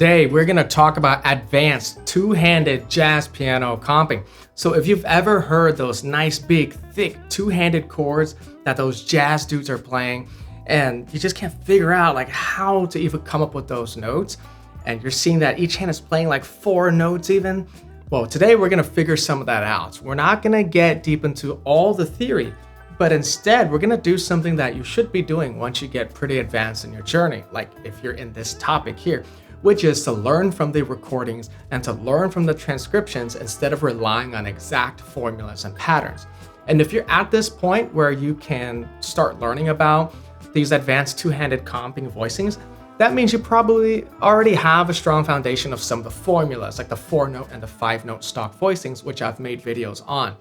today we're going to talk about advanced two-handed jazz piano comping. So if you've ever heard those nice big thick two-handed chords that those jazz dudes are playing and you just can't figure out like how to even come up with those notes, and you're seeing that each hand is playing like 4 notes even, well, today we're going to figure some of that out. We're not going to get deep into all the theory, but instead we're going to do something that you should be doing once you get pretty advanced in your journey, like if you're in this topic here, which is to learn from the recordings and to learn from the transcriptions instead of relying on exact formulas and patterns. And if you're at this point where you can start learning about these advanced two-handed comping voicings, that means you probably already have a strong foundation of some of the formulas, like the 4-note and the 5-note stock voicings, which I've made videos on.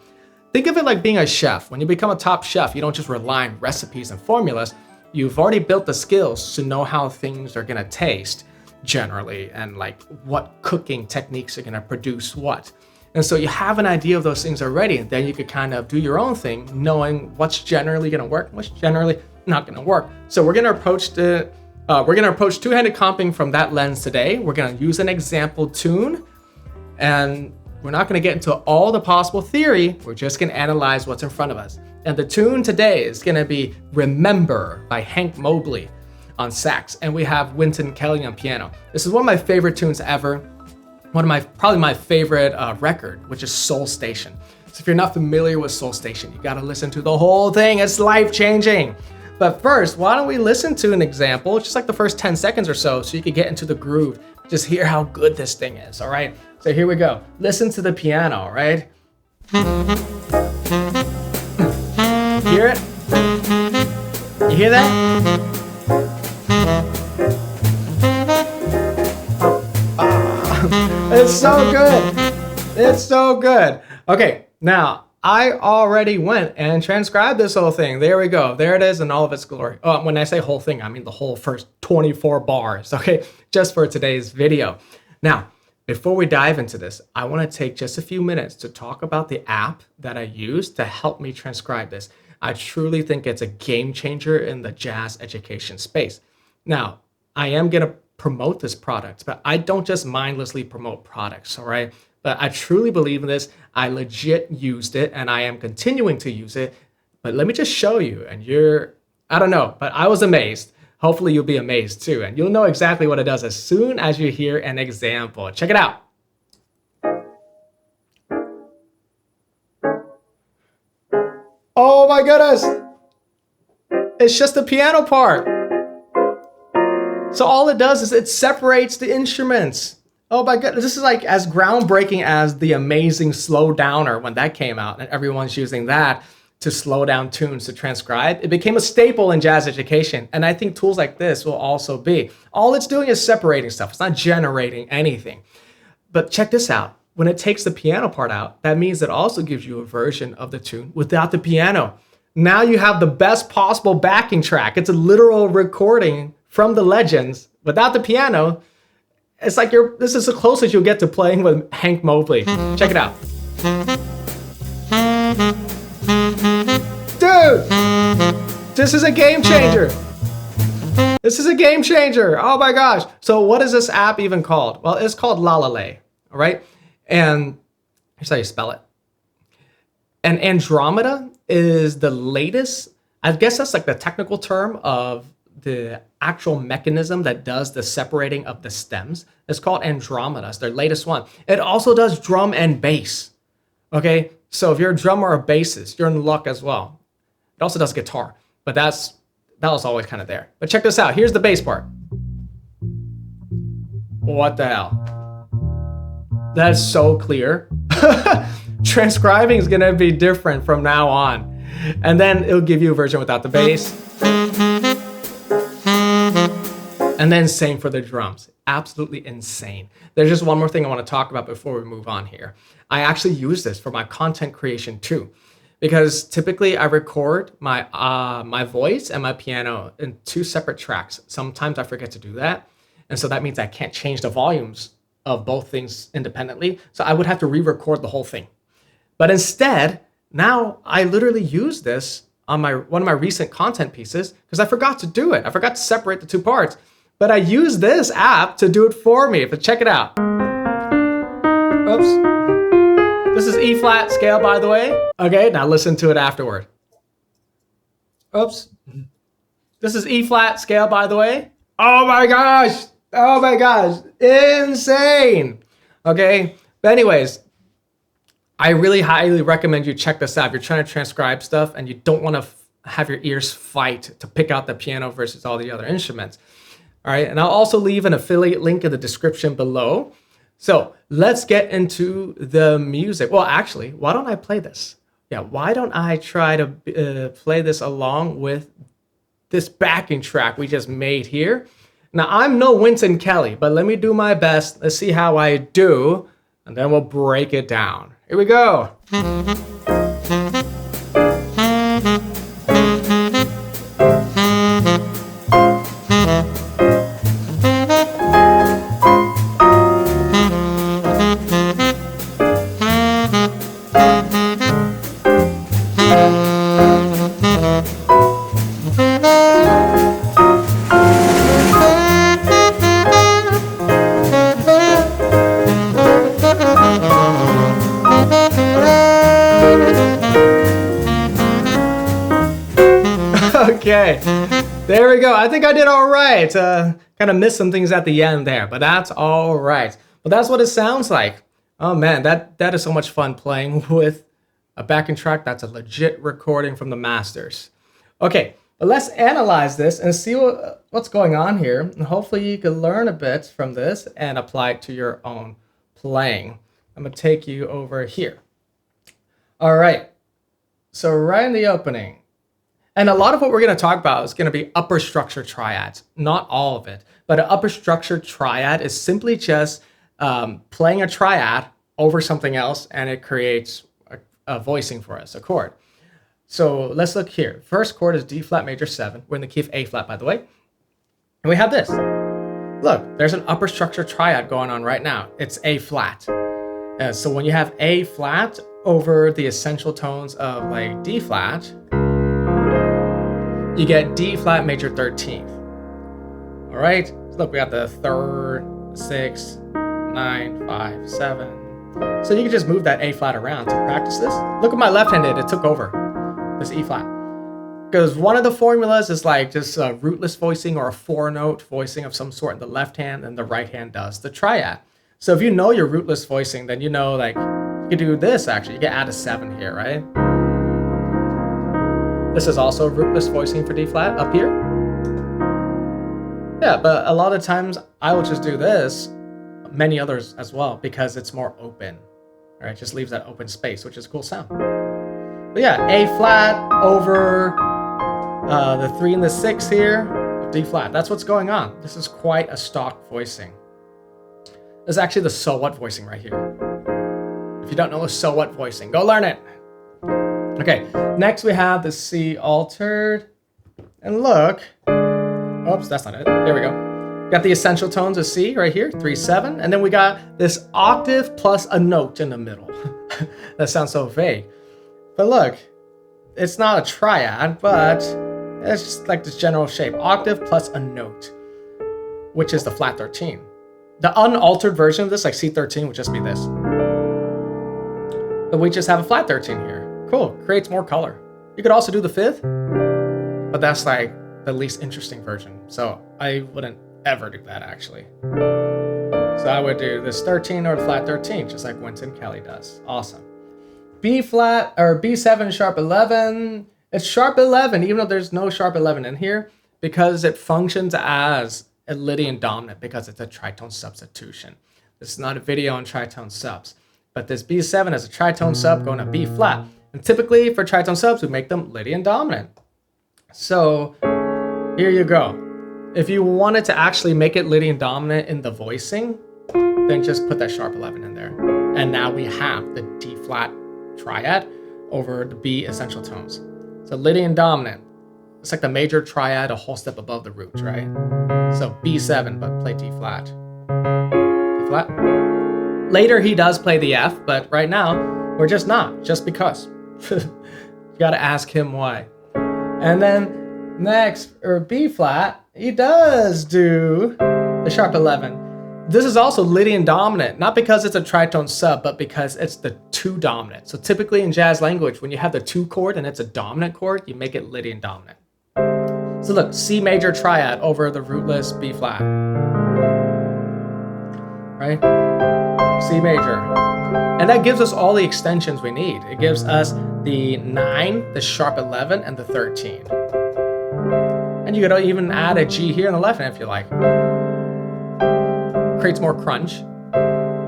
Think of it like being a chef. When you become a top chef, you don't just rely on recipes and formulas. You've already built the skills to know how things are gonna taste generally, and like what cooking techniques are gonna produce what. And so you have an idea of those things already, and then you could kind of do your own thing, knowing what's generally gonna work, what's generally not gonna work. So we're gonna approach two-handed comping from that lens today. We're gonna use an example tune, and we're not gonna get into all the possible theory. We're just gonna analyze what's in front of us. And the tune today is gonna be Remember by Hank Mobley on sax, and we have Wynton Kelly on piano. This is one of my favorite tunes ever. Probably my favorite record, which is Soul Station. So if you're not familiar with Soul Station, you gotta listen to the whole thing. It's life-changing. But first, why don't we listen to an example, just like the first 10 seconds or so you can get into the groove, just hear how good this thing is, all right? So here we go. Listen to the piano, all right? Hear it? You hear that? It's so good. It's so good. Okay, now I already went and transcribed this whole thing. There we go. There it is in all of its glory. When I say whole thing, I mean the whole first 24 bars, okay? Just for today's video. Now, before we dive into this, I want to take just a few minutes to talk about the app that I use to help me transcribe this. I truly think it's a game changer in the jazz education space. Now, I am going to promote this product, but I don't just mindlessly promote products, all right? But I truly believe in this. I legit used it and I am continuing to use it. But let me just show you, and I don't know, but I was amazed. Hopefully you'll be amazed too. And you'll know exactly what it does as soon as you hear an example. Check it out. Oh my goodness. It's just the piano part. So all it does is it separates the instruments. Oh my goodness, this is like as groundbreaking as the amazing slow downer when that came out, and everyone's using that to slow down tunes to transcribe. It became a staple in jazz education, and I think tools like this will also be. All it's doing is separating stuff. It's not generating anything. But check this out. When it takes the piano part out, that means it also gives you a version of the tune without the piano. Now you have the best possible backing track. It's a literal recording from the legends without the piano. It's like this is the closest you'll get to playing with Hank Mobley. Check it out. Dude, this is a game changer. This is a game changer. Oh my gosh. So what is this app even called? Well, it's called Lalale, all right? And here's how you spell it. And Andromeda is the latest, I guess that's like the technical term of the actual mechanism that does the separating of the stems. It's called Andromeda. It's their latest one. It also does drum and bass. Okay, so if you're a drummer or a bassist, you're in luck as well. It also does guitar, but that was always kind of there. But check this out. Here's the bass part. What the hell? That's so clear. Transcribing is gonna be different from now on. And then it'll give you a version without the bass. And then same for the drums. Absolutely insane. There's just one more thing I want to talk about before we move on here. I actually use this for my content creation too, because typically I record my voice and my piano in 2 separate tracks. Sometimes I forget to do that. And so that means I can't change the volumes of both things independently. So I would have to re-record the whole thing. But instead, now I literally use this on one of my recent content pieces because I forgot to do it. I forgot to separate the 2 parts. but I use this app to do it for me. But check it out. Oops. This is E flat scale, by the way. Okay, now listen to it afterward. Oops. This is E flat scale, by the way. Oh my gosh. Oh my gosh. Insane. Okay. But anyways, I really highly recommend you check this out. If you're trying to transcribe stuff and you don't want to have your ears fight to pick out the piano versus all the other instruments. All right. And I'll also leave an affiliate link in the description below. So let's get into the music. Well, actually, why don't I play this? Yeah, why don't I try to play this along with this backing track we just made here? Now, I'm no Wynton Kelly, but let me do my best. Let's see how I do, and then we'll break it down. Here we go. Okay, there we go. I think I did all right. Kind of missed some things at the end there, but that's all right. But that's what it sounds like. Oh man, that is so much fun playing with a backing track that's a legit recording from the masters. Okay, but let's analyze this and see what's going on here. And hopefully you can learn a bit from this and apply it to your own playing. I'm gonna take you over here. All right, so right in the opening, and a lot of what we're going to talk about is going to be upper structure triads. Not all of it, but an upper structure triad is simply just playing a triad over something else, and it creates a voicing for us, a chord. So let's look here. First chord is D flat major 7. We're in the key of A flat, by the way. And we have this. Look, there's an upper structure triad going on right now. It's A flat. So when you have A flat over the essential tones of like D flat, you get D flat major 13th. All right, so look, we got the 3rd, 6th, 9, 5, 7. So you can just move that A flat around to practice this. Look at my left-handed, it took over this E flat. Because one of the formulas is like just a rootless voicing or a 4-note voicing of some sort in the left hand, and the right hand does the triad. So if you know your rootless voicing, then you know like you can do this actually. You can add a 7 here, right? This is also rootless voicing for D flat up here. Yeah, but a lot of times I will just do this, many others as well, because it's more open. All right, just leaves that open space, which is a cool sound. But yeah, A flat over the 3 and the 6 here, D flat. That's what's going on. This is quite a stock voicing. This is actually the so what voicing right here. If you don't know the so what voicing, go learn it. Okay, next we have the C altered, and look, oops, that's not it, there we go. Got the essential tones of C right here, 3, 7, and then we got this octave plus a note in the middle. That sounds so vague. But look, it's not a triad, but it's just like this general shape, octave plus a note, which is the flat 13. The unaltered version of this, like C13, would just be this. But we just have a flat 13 here. Cool, creates more color. You could also do the 5th, but that's like the least interesting version. So I wouldn't ever do that actually. So I would do this 13 or the flat 13, just like Wynton Kelly does. Awesome. B flat or B7 sharp 11. It's sharp 11, even though there's no sharp 11 in here, because it functions as a Lydian dominant because it's a tritone substitution. This is not a video on tritone subs, but this B7 is a tritone sub going to B flat. And typically for tritone subs, we make them Lydian dominant. So here you go. If you wanted to actually make it Lydian dominant in the voicing, then just put that sharp 11 in there. And now we have the D flat triad over the B essential tones. So Lydian dominant, it's like the major triad a whole step above the root, right? So B7, but play D flat. D flat. Later he does play the F, but right now we're just not, just because. You gotta ask him why. And then next, or B flat, He does do the sharp 11. This is also Lydian dominant, not because it's a tritone sub, but because it's the 2 dominant. So typically in jazz language, when you have the 2 chord and it's a dominant chord, you make it Lydian dominant. So look, C major triad over the rootless B flat. Right? C major. And that gives us all the extensions we need. It gives us the 9, the sharp 11, and the 13. And you could even add a G here on the left hand if you like. Creates more crunch.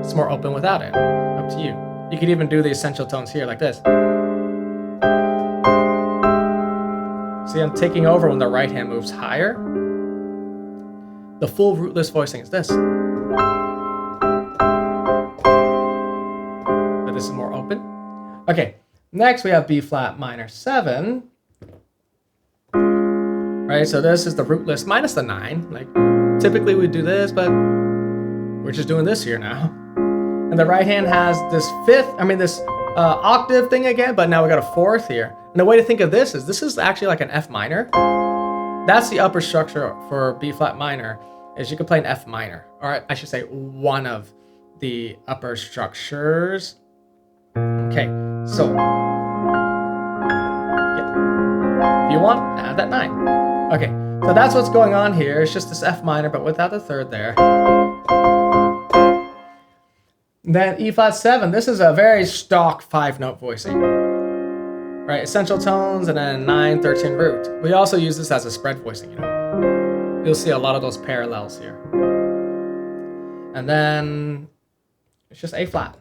It's more open without it. Up to you. You could even do the essential tones here like this. See, I'm taking over when the right hand moves higher. The full rootless voicing is this. But this is more open. Okay, next we have B flat minor 7. Right, so this is the rootless minus the 9. Like, typically we do this, but we're just doing this here now. And the right hand has this this octave thing again, but now we got a 4th here. And the way to think of this is actually like an F minor. That's the upper structure for B flat minor, is you can play an F minor. Or I should say one of the upper structures. Okay, so yeah. If you want, add that 9. Okay, so that's what's going on here. It's just this F minor, but without the 3rd there. Then E flat 7, this is a very stock 5-note voicing. Right, essential tones and then 9, 13 root. We also use this as a spread voicing, you know. You'll see a lot of those parallels here. And then it's just A flat.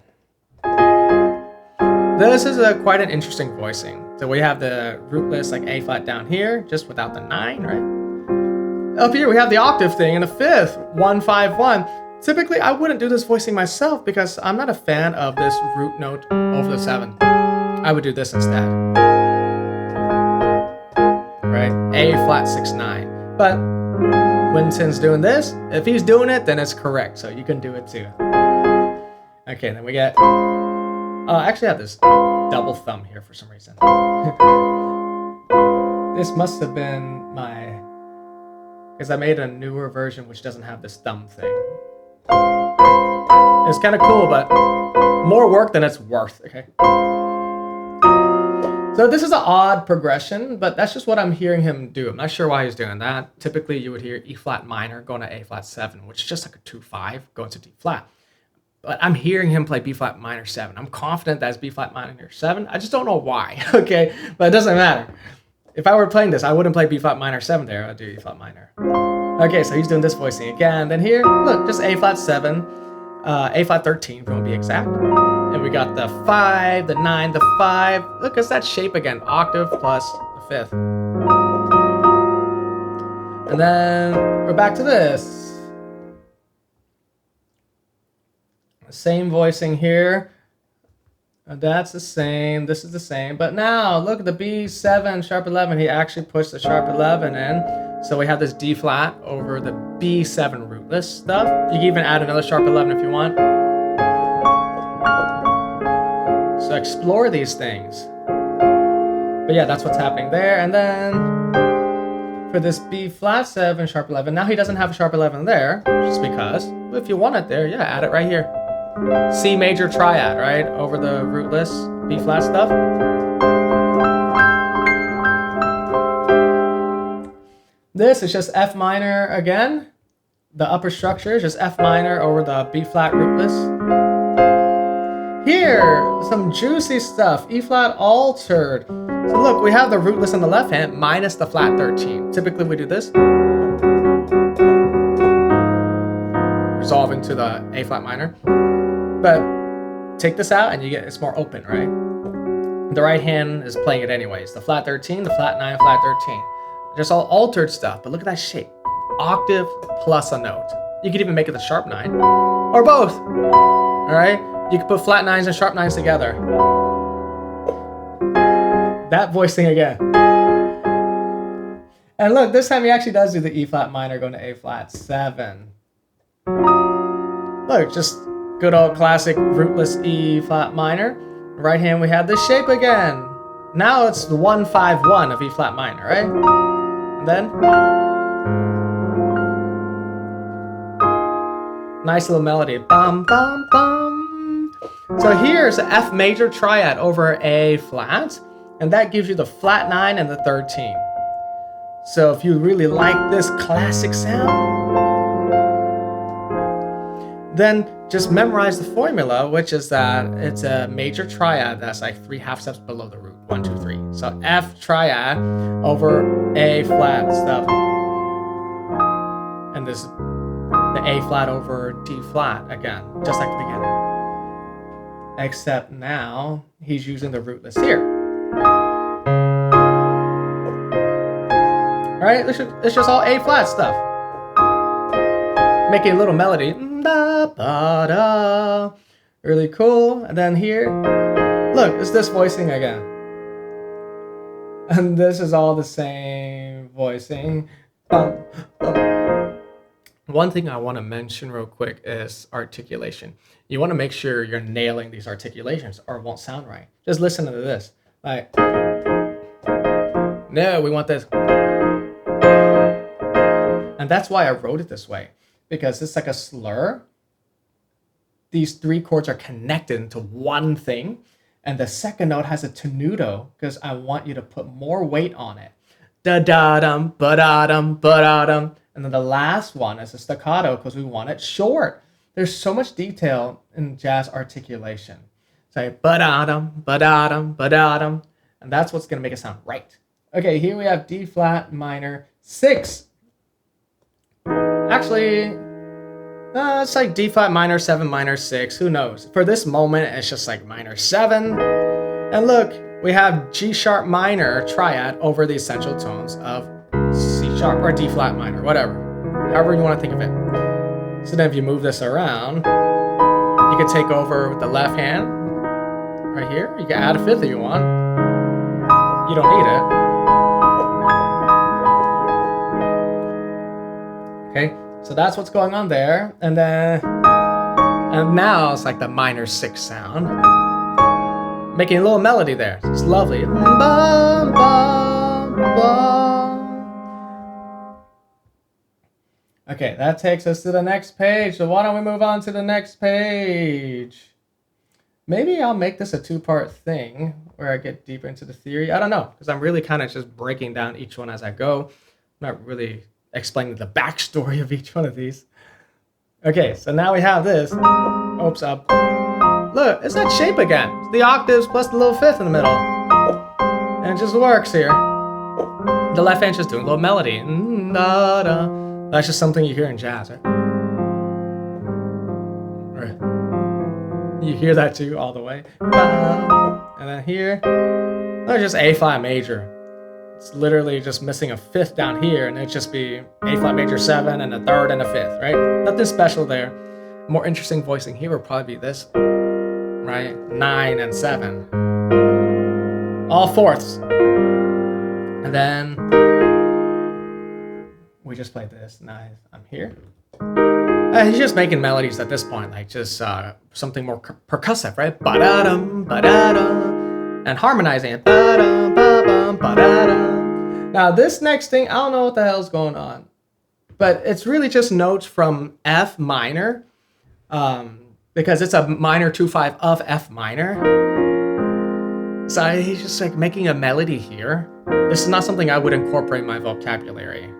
This is quite an interesting voicing. So we have the rootless like A flat down here, just without the 9, right? Up here we have the octave thing in the 5th, 1, 5, 1. Typically, I wouldn't do this voicing myself because I'm not a fan of this root note over the 7. I would do this instead. Right? A flat 6, 9. But Wynton's doing this. If he's doing it, then it's correct. So you can do it too. Okay, then we get... I actually have this double thumb here for some reason. This must have been my... Because I made a newer version which doesn't have this thumb thing. It's kind of cool, but more work than it's worth, okay? So this is an odd progression, but that's just what I'm hearing him do. I'm not sure why he's doing that. Typically, you would hear E flat minor going to A flat 7, which is just like a 2-5 going to D flat. But I'm hearing him play B flat minor 7. I'm confident that's B flat minor 7. I just don't know why, okay? But it doesn't matter. If I were playing this, I wouldn't play B flat minor 7 there. I'd do E flat minor. Okay, so he's doing this voicing again. Then here, look, just A flat 7, A flat 13, if you want to be exact. And we got the 5, the 9, the 5. Look, it's that shape again. Octave plus the 5th. And then we're back to this. Same voicing here. That's the same. This is the same. But now, look at the B7, sharp 11. He actually pushed the sharp 11 in. So we have this D flat over the B7 rootless stuff. You can even add another sharp 11 if you want. So explore these things. But yeah, that's what's happening there. And then for this B flat 7, sharp 11, now he doesn't have a sharp 11 there, just because. But if you want it there, yeah, add it right here. C major triad, right? Over the rootless B flat stuff. This is just F minor again. The upper structure is just F minor over the B flat rootless. Here, some juicy stuff. E flat altered. So look, we have the rootless on the left hand minus the flat 13. Typically we do this. Resolving to the A flat minor. But take this out and you get, it's more open, right? The right hand is playing it anyways. The flat 13, the flat 9, flat 13. Just all altered stuff, but look at that shape. Octave plus a note. You could even make it the sharp 9, or both, all right? You could put flat 9s and sharp 9s together. That voicing again. And look, this time he actually does do the E flat minor going to A flat 7. Look, just good old classic rootless E flat minor. Right hand, we have this shape again. Now it's the 1-5-1 of E flat minor, right? And then Nice little melody. Bum, bum, bum. So here's an F major triad over A flat, and that gives you the flat 9 and the 13. So if you really like this classic sound, then just memorize the formula, which is that it's a major triad that's like 3 half steps below the root. 1, 2, 3. So F triad over A flat stuff. And this the A flat over D flat again, just like the beginning. Except now he's using the rootless here. Right? It's just all A flat stuff. Making a little melody. Da, ba, da. Really cool. And then here, look, it's this voicing again. And this is all the same voicing. Bum, bum. One thing I want to mention real quick is articulation. You want to make sure you're nailing these articulations or it won't sound right. Just listen to this. Like, no, we want this. And that's why I wrote it this way, because it's like a slur. These 3 chords are connected into one thing, and the second note has a tenuto because I want you to put more weight on it. Da-da-dum, ba-da-dum, ba-da-dum. And then the last one is a staccato because we want it short. There's so much detail in jazz articulation. So ba-da-dum, ba-da-dum, ba-da-dum. And that's what's going to make it sound right. Okay, here we have D flat minor 6. Actually, it's like D flat minor 7 minor 6. Who knows? For this moment, it's just like minor 7. And look, we have G sharp minor triad over the essential tones of C sharp or D flat minor, whatever. However you want to think of it. So then if you move this around, you can take over with the left hand right here. You can add a 5th if you want. You don't need it. Okay, so that's what's going on there. And now it's like the minor 6 sound. Making a little melody there. It's lovely. Bum, bum, bum. Okay, that takes us to the next page. So why don't we move on to the next page? Maybe I'll make this a 2-part thing where I get deeper into the theory. I don't know, because I'm really kind of just breaking down each one as I go. I'm not really explaining the backstory of each one of these. Okay, so now we have this. Oops, up. Look, it's that shape again. It's the octaves plus the little 5th in the middle. And it just works here. The left hand's just doing a little melody. Da, da. That's just something you hear in jazz, right? You hear that too, all the way. And then here, that's just A flat major. It's literally just missing a 5th down here, and it'd just be A flat major 7 and a 3rd and a 5th, right? Nothing special there. More interesting voicing here would probably be this, right? 9 and 7. All 4ths. And then we just played this. Now I'm here. He's just making melodies at this point, like just something more percussive, right? Ba-da-dum, ba-da-dum, and harmonizing it. Ba-dum, ba-bum, ba-da-dum. Now this next thing, I don't know what the hell's going on, but it's really just notes from F minor, because it's a minor 2/5 of F minor. So he's just like making a melody here. This is not something I would incorporate in my vocabulary.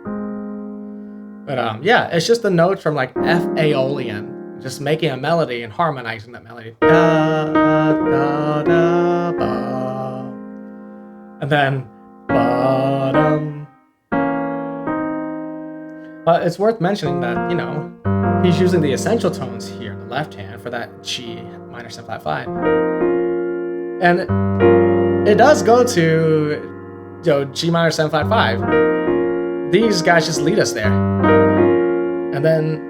But yeah, it's just the notes from like F Aeolian, just making a melody and harmonizing that melody. Da, da, da, ba. And then ba-dum. But it's worth mentioning that, you know, he's using the essential tones here in the left hand for that G minor 7 flat 5. And it does go to, you know, G minor 7 flat 5. These guys just lead us there. And then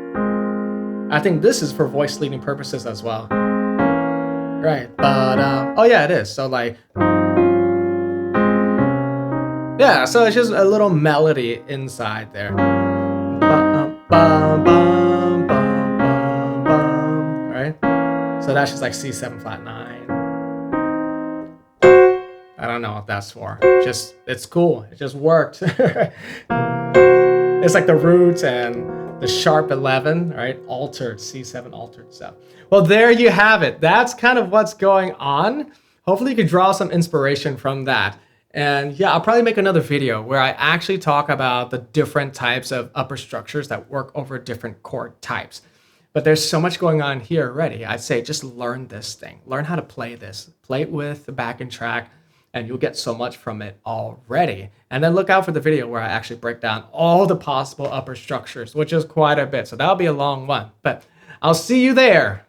I think this is for voice leading purposes as well. Right. But oh yeah, it is. So like, yeah, so it's just a little melody inside there. Right? So that's just like C7 flat 9. I don't know what that's for. Just, it's cool. It just worked. It's like the roots and the sharp 11, right? Altered C7, altered 7. Well, there you have it. That's kind of what's going on. Hopefully you can draw some inspiration from that. And yeah, I'll probably make another video where I actually talk about the different types of upper structures that work over different chord types. But there's so much going on here already. I'd say just learn this thing. Learn how to play this. Play it with the backing track, and you'll get so much from it already. And then look out for the video where I actually break down all the possible upper structures, which is quite a bit. So that'll be a long one. But I'll see you there.